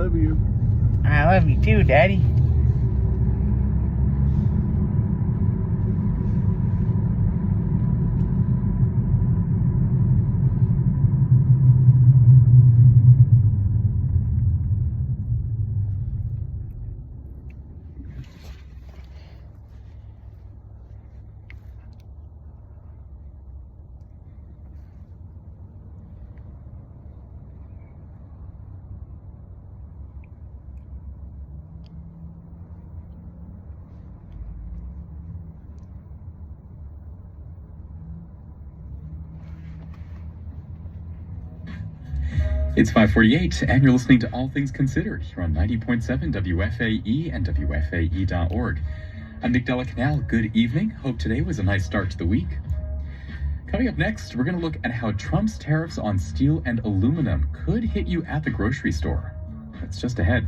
love you. I love you too, Daddy. It's 5:48, and you're listening to All Things Considered here on 90.7 WFAE and WFAE.org. I'm Nick Della Canal. Good evening. Hope today was a nice start to the week. Coming up next, we're going to look at how Trump's tariffs on steel and aluminum could hit you at the grocery store. That's just ahead.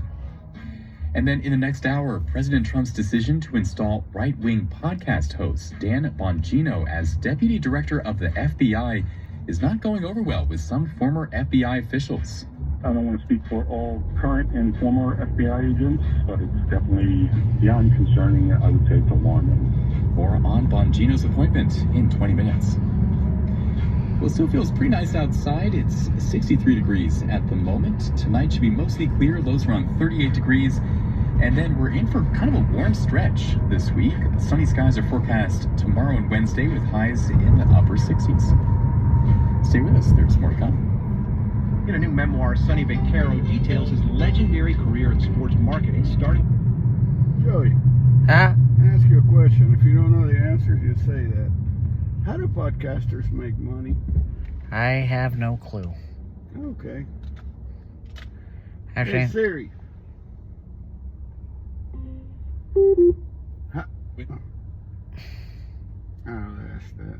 And then in the next hour, President Trump's decision to install right-wing podcast host Dan Bongino as Deputy Director of the FBI is not going over well with some former FBI officials. I don't want to speak for all current and former FBI agents, but it's definitely beyond concerning. I would say it's alarming. More on Bongino's appointment in 20 minutes. Well, it still feels pretty nice outside. It's 63 degrees at the moment. Tonight should be mostly clear, lows around 38 degrees. And then we're in for kind of a warm stretch this week. Sunny skies are forecast tomorrow and Wednesday with highs in the upper 60s. Stay with us, there's more to come. In a new memoir, Sonny Vaccaro details his legendary career in sports marketing, starting... Joey, Huh? I ask you a question. If you don't know the answer, just say that. How do podcasters make money? I have no clue. Okay. Actually, Hey, Siri. I'll ask that.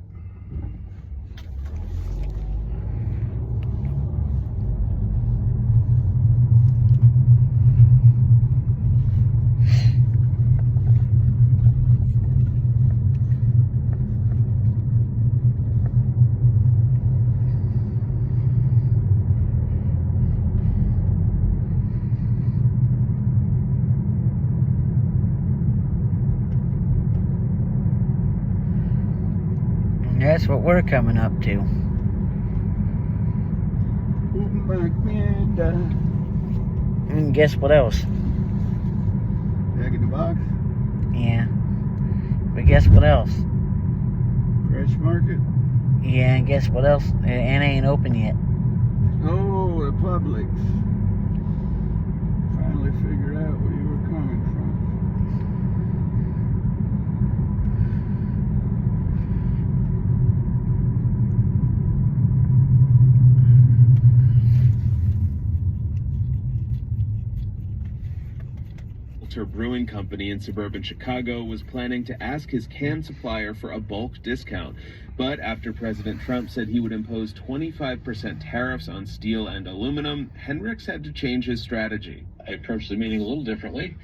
that's what we're coming up to. And guess what else? Jack in the Box? Yeah. But guess what else? Fresh Market? Yeah, and guess what else? It ain't open yet. Oh, the Publix. Finally figured out where you were coming from. Brewing Company in suburban Chicago was planning to ask his can supplier for a bulk discount. But after President Trump said he would impose 25% tariffs on steel and aluminum, Hendricks had to change his strategy. I approached the meeting a little differently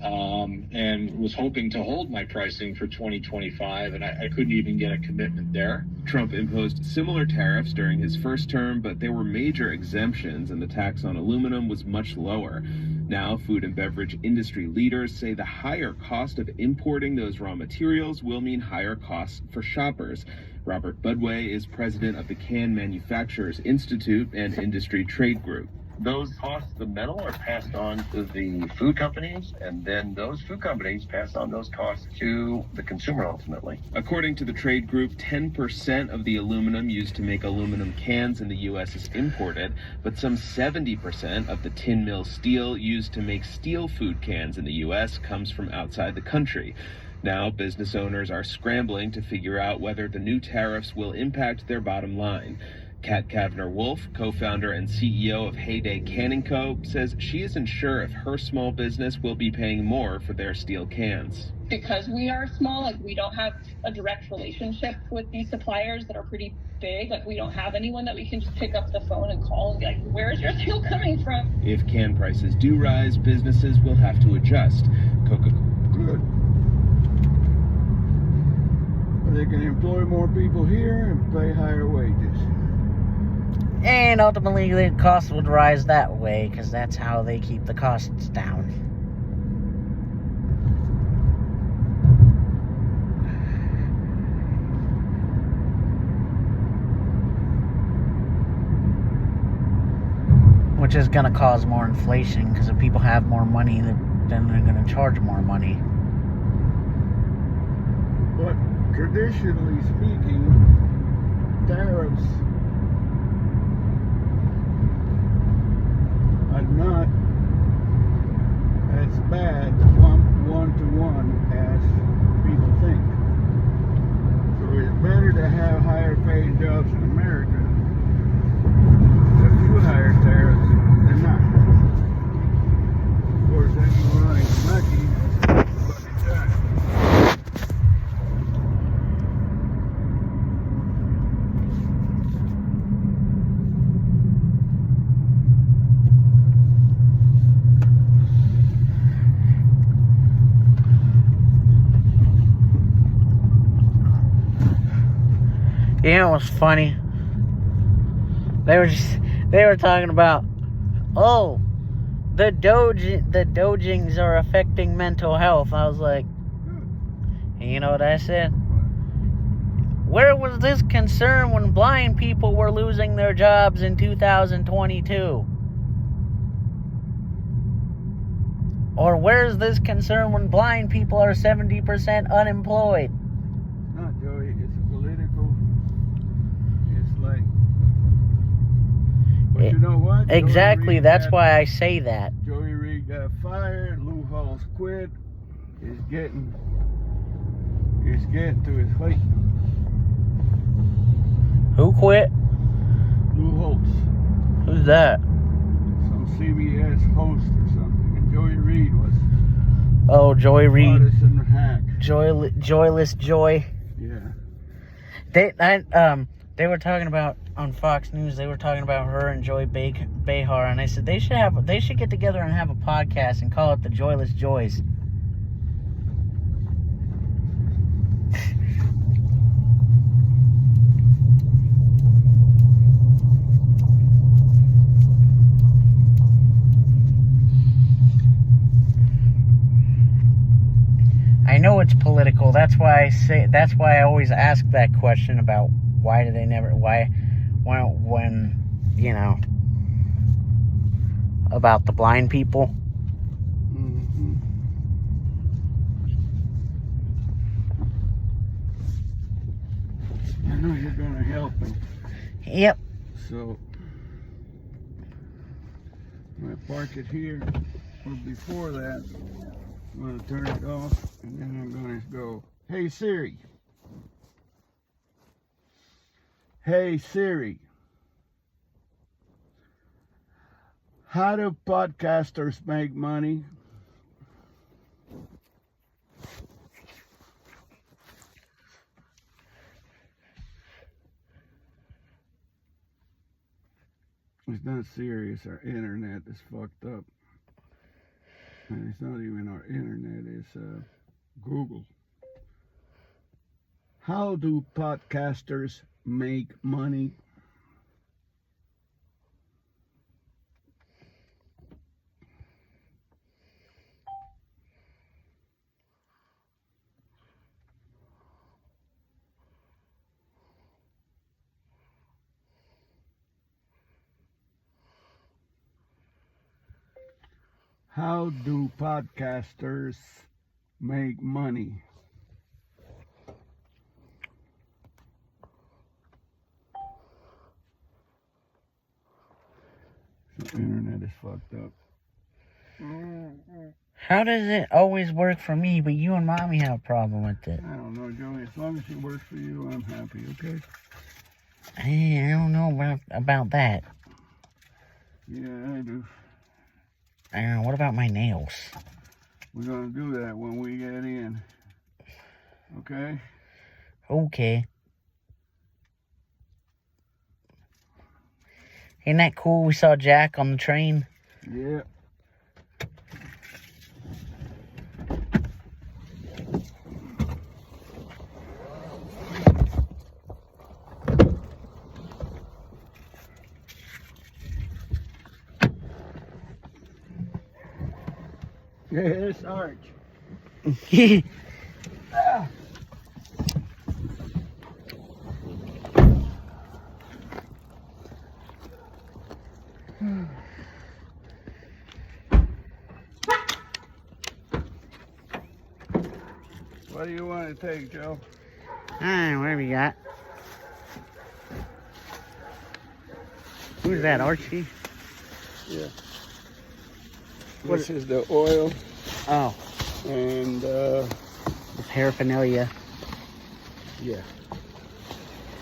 and was hoping to hold my pricing for 2025, and I couldn't even get a commitment there. Trump imposed similar tariffs during his first term, but there were major exemptions, and the tax on aluminum was much lower. Now, food and beverage industry leaders say the higher cost of importing those raw materials will mean higher costs for shoppers. Robert Budway is president of the Can Manufacturers Institute and industry trade group. Those costs, the metal, are passed on to the food companies, and then those food companies pass on those costs to the consumer ultimately. According to the trade group, 10% of the aluminum used to make aluminum cans in the U.S. is imported, but some 70% of the tin mill steel used to make steel food cans in the U.S. comes from outside the country. Now, business owners are scrambling to figure out whether the new tariffs will impact their bottom line. Kat Kavner-Wolf, co-founder and CEO of Heyday Canning Co., says she isn't sure if her small business will be paying more for their steel cans. Because we are small, like we don't have a direct relationship with these suppliers that are pretty big. Like we don't have anyone that we can just pick up the phone and call and be like, where's your steel coming from? If can prices do rise, businesses will have to adjust. Good. They can employ more people here and pay higher wages. And ultimately, the cost would rise that way because that's how they keep the costs down. Which is going to cause more inflation because if people have more money, then they're going to charge more money. But traditionally speaking, tariffs are not as bad one-to-one as people think. So it's better to have higher paid jobs in America that do higher tariffs than not. Of course, that's running lucky. But it does. You know what's funny? They were talking about, oh, the dojings are affecting mental health. I was like, and you know what I said? Where was this concern when blind people were losing their jobs in 2022? Or where's this concern when blind people are 70% unemployed? Not Joey, it's political. It's like, but you know what? Exactly, that's why I say that. Joey Reid got fired. Lou Holtz quit. It's getting to his height. Who quit? Lou Holtz, Who's that? some CBS host or something, and Joey Reid was Oh, Joy Reid. partisan hack. Joyless Joy. Yeah. They were talking about on Fox News. They were talking about her and Joy Behar, and I said they should get together and have a podcast and call it the Joyless Joys. I know it's political. That's why I always ask that question about when, you know, about the blind people. Mm-hmm. I know you're gonna help him. Yep. So I'm gonna park it here. Or before that, I'm gonna turn it off, and then I'm gonna go, hey Siri. Hey Siri. How do podcasters make money? It's not serious. Our internet is fucked up. And it's not even our internet, it's Google. How do podcasters make money? How do podcasters make money? The internet is fucked up. How does it always work for me, but you and Mommy have a problem with it? I don't know, Joey. As long as it works for you, I'm happy, okay? I don't know about that. Yeah, I do. I don't know, what about my nails? We're gonna do that when we get in. Okay? Okay. Ain't that cool? We saw Jack on the train. Yeah. Yes, Arch. What do you want to take, Joe? Alright, what have you got? Who's that, Archie? Yeah. This is the oil Oh, and the paraphernalia. yeah.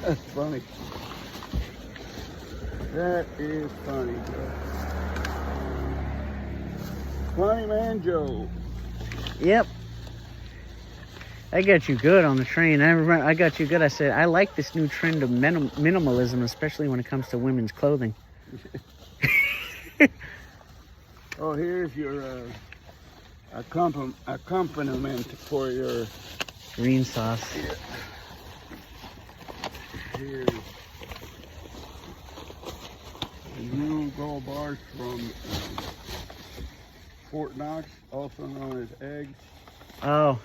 That's funny. That is funny, Joe. Funny man, Joe. Yep. I got you good on the train. I got you good. I said, I like this new trend of minimalism, especially when it comes to women's clothing. Oh, here's your accompaniment for your Green sauce. here's new gold bars from Fort Knox, also known as eggs. Oh.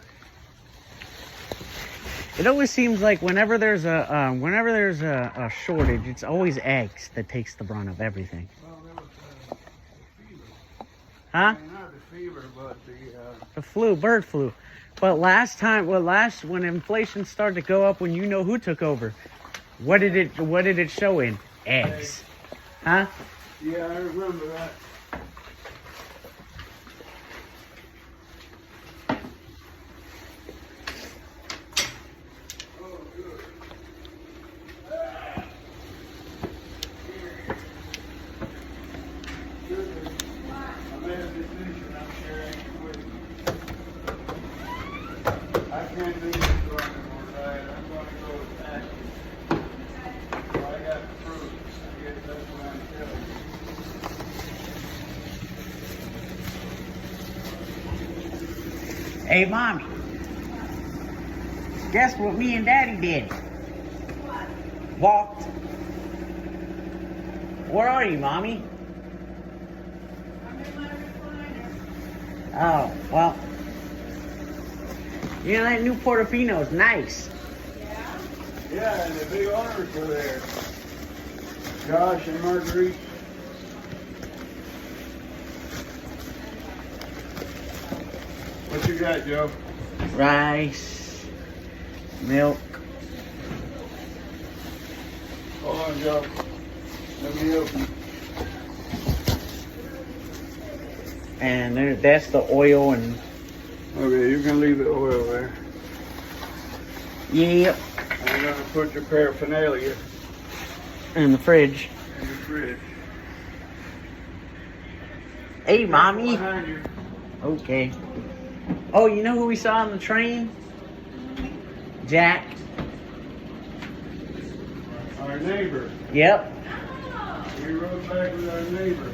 It always seems like whenever there's a shortage, it's always eggs that takes the brunt of everything. Well, there was fever. Huh? Not the fever, but The flu, bird flu. But when inflation started to go up, when you know who took over, what did it show in? Eggs. Huh? yeah, I remember that. Hey, Mommy. Guess what me and Daddy did? Walked. Where are you, Mommy? Oh, well. You know, that new Portofino's nice. Yeah, and the big owners were there. Josh and Marguerite. What you got, Joe? Rice, milk. Hold on, Joe. Let me open. And that's the oil and... Okay, you can leave the oil there. Yep. I'm gonna put your paraphernalia In the fridge. in the fridge. Hey, Mommy. Behind you. Okay. Oh, you know who we saw on the train? Jack. Our neighbor. Yep. We rode back with our neighbor.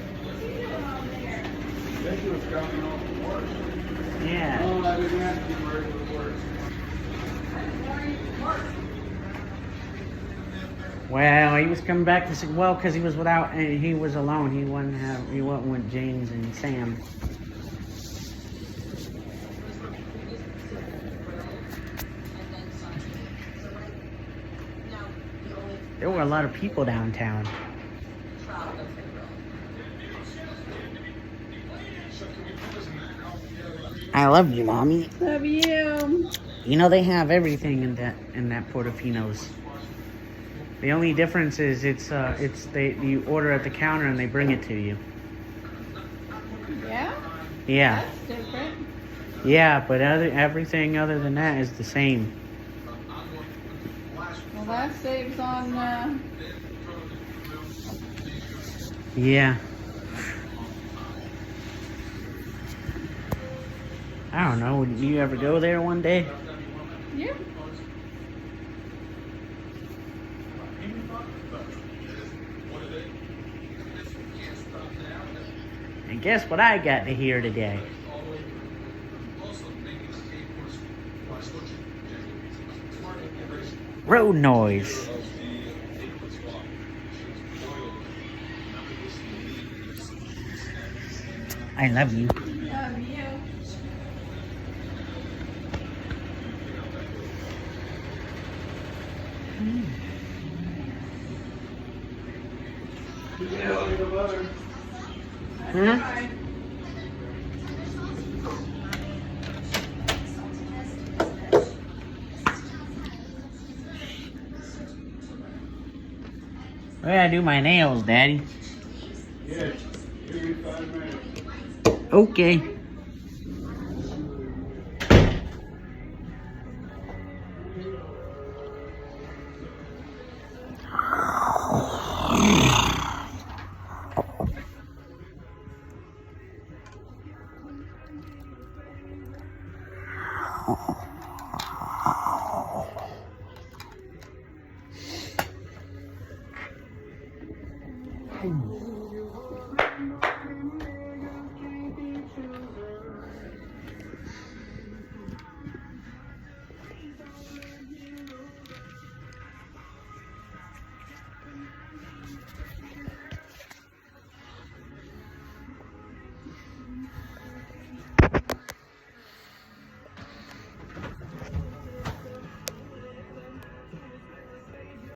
This was coming off the work. Yeah. Oh, I didn't ask you where it was work. Well, he was coming back to say, well, because he was he was alone. He wasn't with James and Sam. There were a lot of people downtown. I love you, Mommy. Love you. You know they have everything in that Portofino's. The only difference is you order at the counter and they bring it to you. Yeah? Yeah. That's different. Yeah, but everything other than that is the same. Well, that saves on, Yeah. I don't know. Do you ever go there one day? yeah. And guess what I got to hear today? Road noise. I love you. Love you. Hmm? I gotta do my nails, Daddy. Yes. Give me 5 minutes. Okay. Oh.